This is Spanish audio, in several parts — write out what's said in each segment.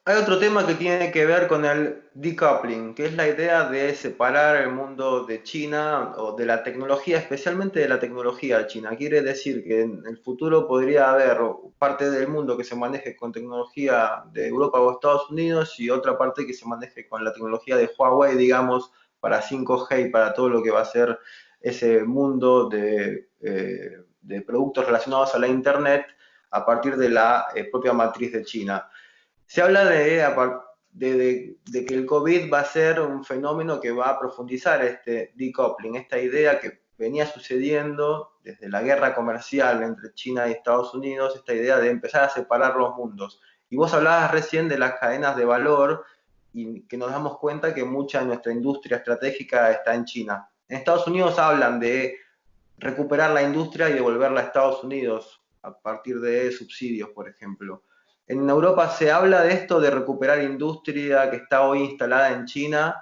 Hay otro tema que tiene que ver con el decoupling, que es la idea de separar el mundo de China o de la tecnología, especialmente de la tecnología de China. Quiere decir que en el futuro podría haber parte del mundo que se maneje con tecnología de Europa o Estados Unidos y otra parte que se maneje con la tecnología de Huawei, digamos, para 5G y para todo lo que va a ser ese mundo de productos relacionados a la Internet a partir de la propia matriz de China. Se habla de que el COVID va a ser un fenómeno que va a profundizar este decoupling, esta idea que venía sucediendo desde la guerra comercial entre China y Estados Unidos, esta idea de empezar a separar los mundos. Y vos hablabas recién de las cadenas de valor y que nos damos cuenta que mucha de nuestra industria estratégica está en China. En Estados Unidos hablan de recuperar la industria y devolverla a Estados Unidos a partir de subsidios, por ejemplo. En Europa se habla de esto, de recuperar industria que está hoy instalada en China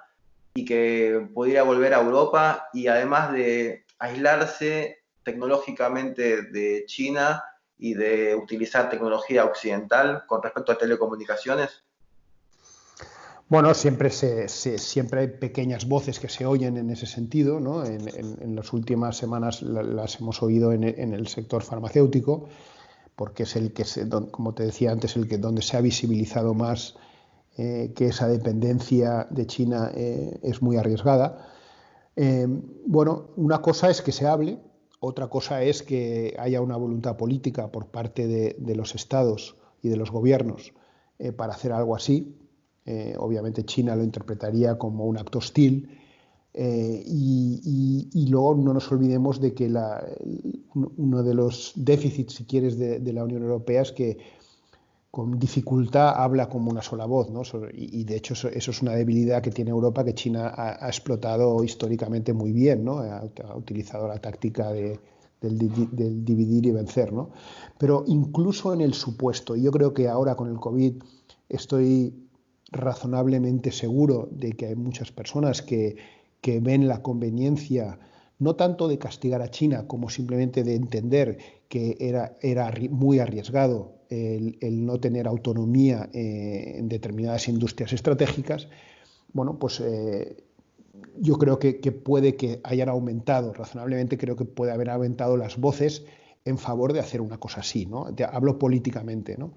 y que pudiera volver a Europa y además de aislarse tecnológicamente de China y de utilizar tecnología occidental con respecto a telecomunicaciones. Bueno, siempre hay pequeñas voces que se oyen en ese sentido, ¿no? En las últimas semanas las hemos oído en el sector farmacéutico, porque es el que, como te decía antes, donde se ha visibilizado más que esa dependencia de China es muy arriesgada. Bueno, una cosa es que se hable, otra cosa es que haya una voluntad política por parte de los estados y de los gobiernos para hacer algo así. Obviamente China lo interpretaría como un acto hostil y luego no nos olvidemos de que uno de los déficits, si quieres, de la Unión Europea es que con dificultad habla como una sola voz, ¿no? Y de hecho eso es una debilidad que tiene Europa que China ha explotado históricamente muy bien, ¿no? Ha utilizado la táctica del dividir y vencer, ¿no? Pero incluso en el supuesto, yo creo que ahora con el COVID estoy razonablemente seguro de que hay muchas personas que ven la conveniencia no tanto de castigar a China como simplemente de entender que era muy arriesgado el no tener autonomía en determinadas industrias estratégicas. Bueno, pues yo creo que puede que hayan aumentado, razonablemente creo que puede haber aumentado las voces en favor de hacer una cosa así, ¿no? Hablo políticamente, ¿no?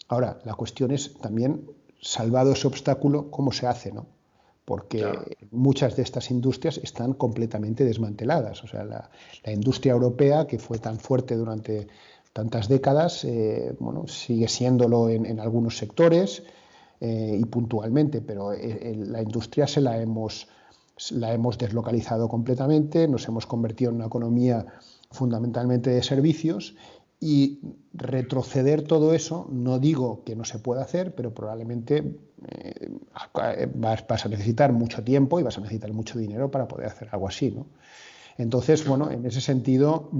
Ahora, la cuestión es también, salvado ese obstáculo, ¿cómo se hace, no? Claro. Porque muchas de estas industrias están completamente desmanteladas. O sea, la industria europea, que fue tan fuerte durante tantas décadas, bueno, sigue siéndolo en algunos sectores y puntualmente, pero la industria la hemos deslocalizado completamente, nos hemos convertido en una economía fundamentalmente de servicios y retroceder todo eso, no digo que no se pueda hacer, pero probablemente vas a necesitar mucho tiempo y vas a necesitar mucho dinero para poder hacer algo así, ¿no? Entonces, bueno, en ese sentido,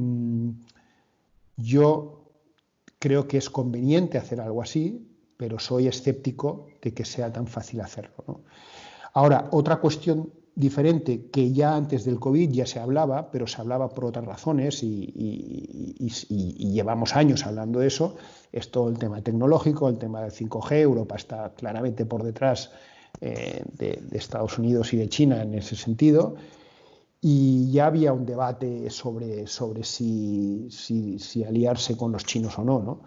yo creo que es conveniente hacer algo así, pero soy escéptico de que sea tan fácil hacerlo, ¿no? Ahora, otra cuestión diferente que ya antes del COVID ya se hablaba, pero se hablaba por otras razones y llevamos años hablando de eso, es todo el tema tecnológico, el tema del 5G. Europa está claramente por detrás de Estados Unidos y de China en ese sentido. Y ya había un debate sobre si aliarse con los chinos o no, ¿no?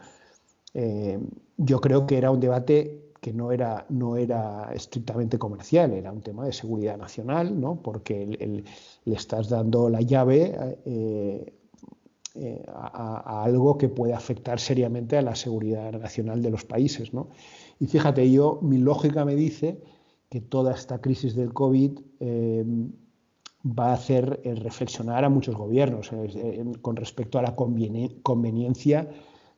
Yo creo que era un debate que no era estrictamente comercial, era un tema de seguridad nacional, ¿no? Porque le estás dando la llave a algo que puede afectar seriamente a la seguridad nacional de los países, ¿no? Y fíjate, mi lógica me dice que toda esta crisis del COVID va a hacer reflexionar a muchos gobiernos con respecto a la conveniencia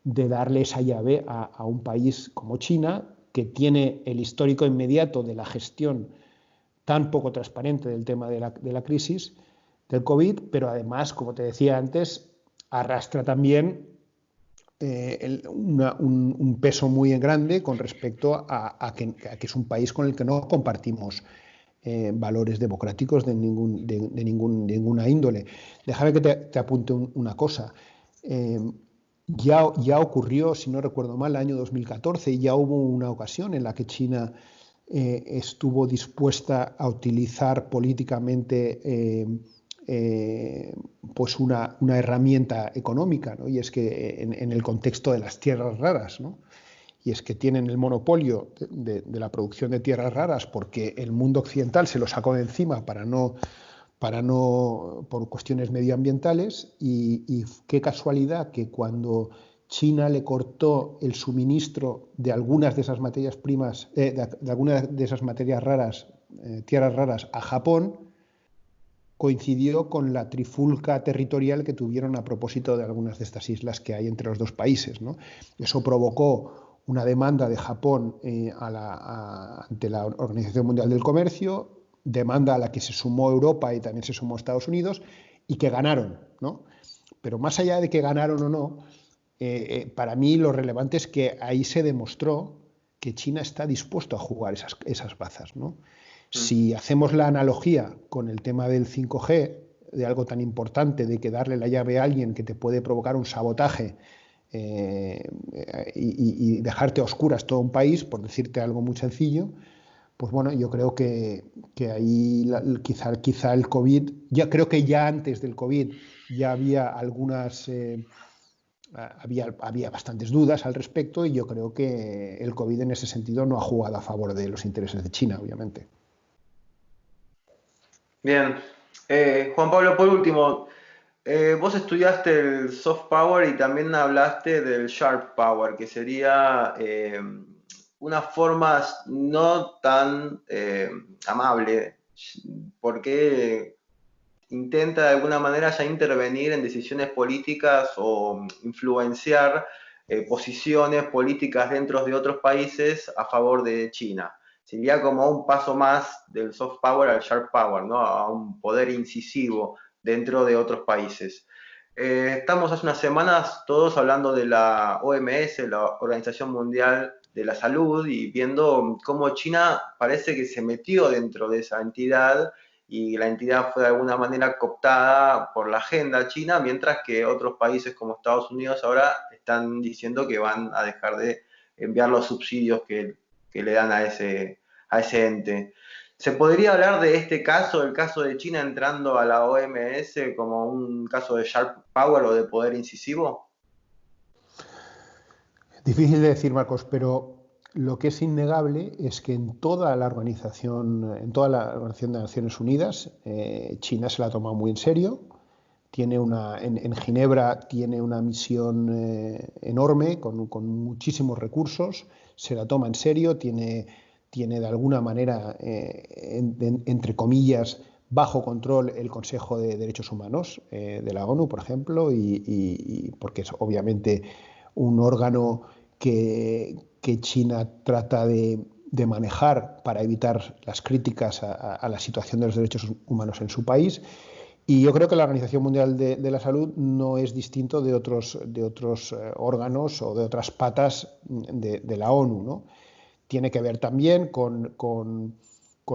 de darle esa llave a un país como China, que tiene el histórico inmediato de la gestión tan poco transparente del tema de la crisis del COVID, pero además, como te decía antes, arrastra también un peso muy grande con respecto a que es un país con el que no compartimos valores democráticos de ninguna índole. Déjame que te apunte una cosa. ya ocurrió, si no recuerdo mal, el año 2014, ya hubo una ocasión en la que China estuvo dispuesta a utilizar políticamente pues una herramienta económica, ¿no? Y es que en el contexto de las tierras raras, ¿no? Y es que tienen el monopolio de la producción de tierras raras porque el mundo occidental se lo sacó de encima por cuestiones medioambientales, y qué casualidad que cuando China le cortó el suministro de algunas de esas materias primas, de algunas de esas materias raras, tierras raras, a Japón, coincidió con la trifulca territorial que tuvieron a propósito de algunas de estas islas que hay entre los dos países, ¿no? Eso provocó una demanda de Japón ante la Organización Mundial del Comercio, demanda a la que se sumó Europa y también se sumó Estados Unidos, y que ganaron, ¿no? Pero más allá de que ganaron o no, para mí lo relevante es que ahí se demostró que China está dispuesto a jugar esas bazas, ¿no? Si hacemos la analogía con el tema del 5G, de algo tan importante, de que darle la llave a alguien que te puede provocar un sabotaje y dejarte a oscuras todo un país, por decirte algo muy sencillo, pues bueno, yo creo que ahí quizá el COVID, ya creo que ya antes del COVID ya había había bastantes dudas al respecto, y yo creo que el COVID en ese sentido no ha jugado a favor de los intereses de China, obviamente. Bien. Juan Pablo, por último, vos estudiaste el soft power y también hablaste del sharp power, que sería una forma no tan amable, porque intenta de alguna manera ya intervenir en decisiones políticas o influenciar posiciones políticas dentro de otros países a favor de China. Sería como un paso más del soft power al sharp power, ¿no? A un poder incisivo dentro de otros países. Estamos hace unas semanas todos hablando de la OMS, la Organización Mundial de la Salud, y viendo cómo China parece que se metió dentro de esa entidad, y la entidad fue de alguna manera cooptada por la agenda china, mientras que otros países como Estados Unidos ahora están diciendo que van a dejar de enviar los subsidios que le dan a ese ente. ¿Se podría hablar de este caso, el caso de China entrando a la OMS, como un caso de sharp power o de poder incisivo? Difícil de decir, Marcos, pero lo que es innegable es que en toda la Organización de Naciones Unidas, China se la toma muy en serio. En Ginebra tiene una misión enorme, con muchísimos recursos, se la toma en serio, tiene de alguna manera, entre comillas, bajo control el Consejo de Derechos Humanos de la ONU, por ejemplo, y porque es obviamente un órgano que China trata de manejar para evitar las críticas a la situación de los derechos humanos en su país. Y yo creo que la Organización Mundial de la Salud no es distinto de otros órganos o de otras patas de la ONU, ¿no? Tiene que ver también con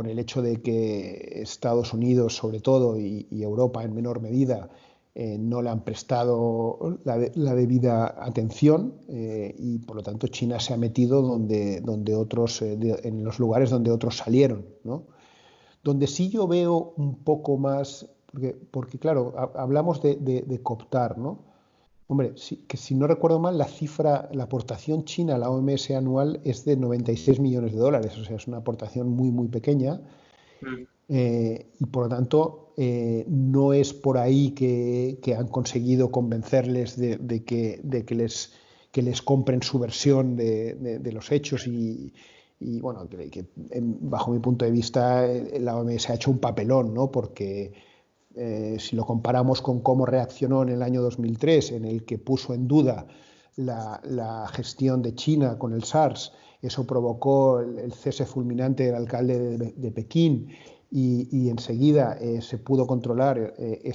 el hecho de que Estados Unidos, sobre todo, y Europa en menor medida, no le han prestado la debida atención, y por lo tanto China se ha metido donde otros, en los lugares donde otros salieron, ¿no? Donde sí yo veo un poco más, porque claro, hablamos de cooptar, ¿no? Hombre, que si no recuerdo mal, la aportación china a la OMS anual es de 96 millones de dólares, o sea, es una aportación muy, muy pequeña, y por lo tanto no es por ahí que han conseguido convencerles de que les compren su versión de los hechos, y bueno, bajo mi punto de vista la OMS ha hecho un papelón, ¿no? Porque si lo comparamos con cómo reaccionó en el año 2003, en el que puso en duda la gestión de China con el SARS, eso provocó el cese fulminante del alcalde de Pekín, y enseguida se pudo controlar el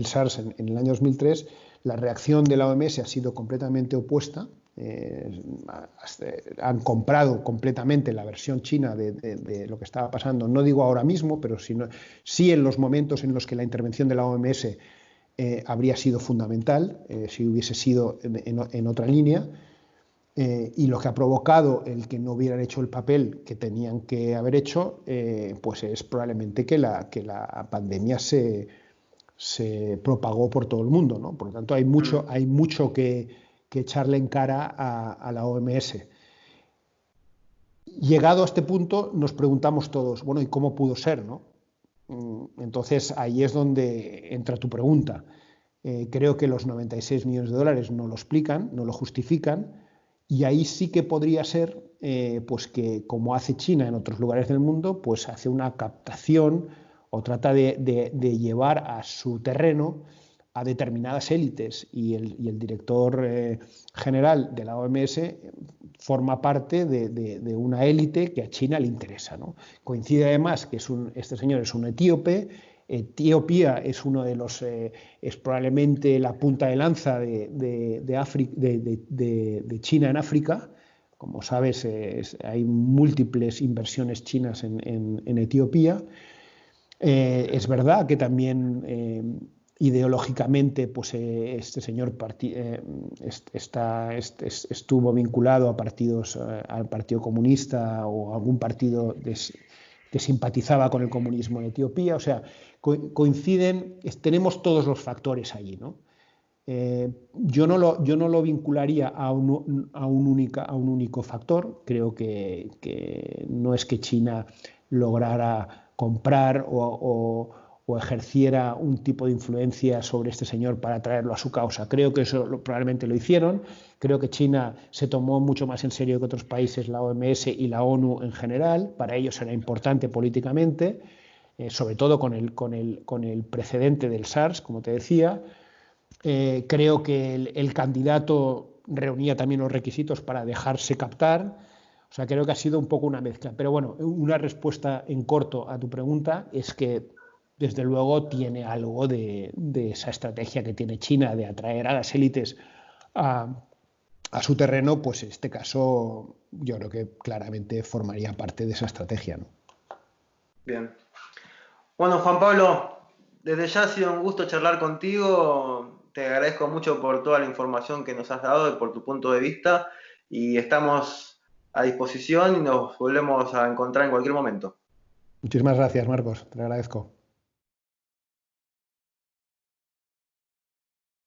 SARS en el año 2003, la reacción de la OMS ha sido completamente opuesta. Han comprado completamente la versión china de lo que estaba pasando, no digo ahora mismo, pero sí en los momentos en los que la intervención de la OMS habría sido fundamental si hubiese sido en otra línea. Y lo que ha provocado el que no hubieran hecho el papel que tenían que haber hecho, pues es probablemente que la pandemia se propagó por todo el mundo, ¿no? Por lo tanto, hay mucho que echarle en cara a la OMS. Llegado a este punto, nos preguntamos todos, bueno, ¿y cómo pudo ser, no? Entonces, ahí es donde entra tu pregunta. Creo que los 96 millones de dólares no lo explican, no lo justifican, y ahí sí que podría ser, pues que como hace China en otros lugares del mundo, pues hace una captación o trata de llevar a su terreno a determinadas élites y el director general de la OMS forma parte de una élite que a China le interesa, ¿no? Coincide además que este señor es un etíope. Etiopía es uno de los, es probablemente la punta de lanza de China en África. Como sabes, hay múltiples inversiones chinas en Etiopía. Es verdad que también ideológicamente pues, este señor estuvo vinculado a partidos, al Partido Comunista o a algún partido que simpatizaba con el comunismo en Etiopía. O sea, coinciden, tenemos todos los factores allí, ¿no? Yo no lo vincularía a un único factor. Creo que no es que China lograra comprar o ejerciera un tipo de influencia sobre este señor para traerlo a su causa. Creo que eso probablemente lo hicieron. Creo que China se tomó mucho más en serio que otros países la OMS y la ONU en general. Para ellos era importante políticamente, sobre todo con el precedente del SARS, como te decía. Creo que el candidato reunía también los requisitos para dejarse captar. O sea, creo que ha sido un poco una mezcla. Pero bueno, una respuesta en corto a tu pregunta es que, desde luego, tiene algo de esa estrategia que tiene China de atraer a las élites a su terreno. Pues en este caso yo creo que claramente formaría parte de esa estrategia, ¿no? Bien. Bueno, Juan Pablo, desde ya ha sido un gusto charlar contigo. Te agradezco mucho por toda la información que nos has dado y por tu punto de vista. Y estamos a disposición y nos volvemos a encontrar en cualquier momento. Muchísimas gracias, Marcos. Te lo agradezco.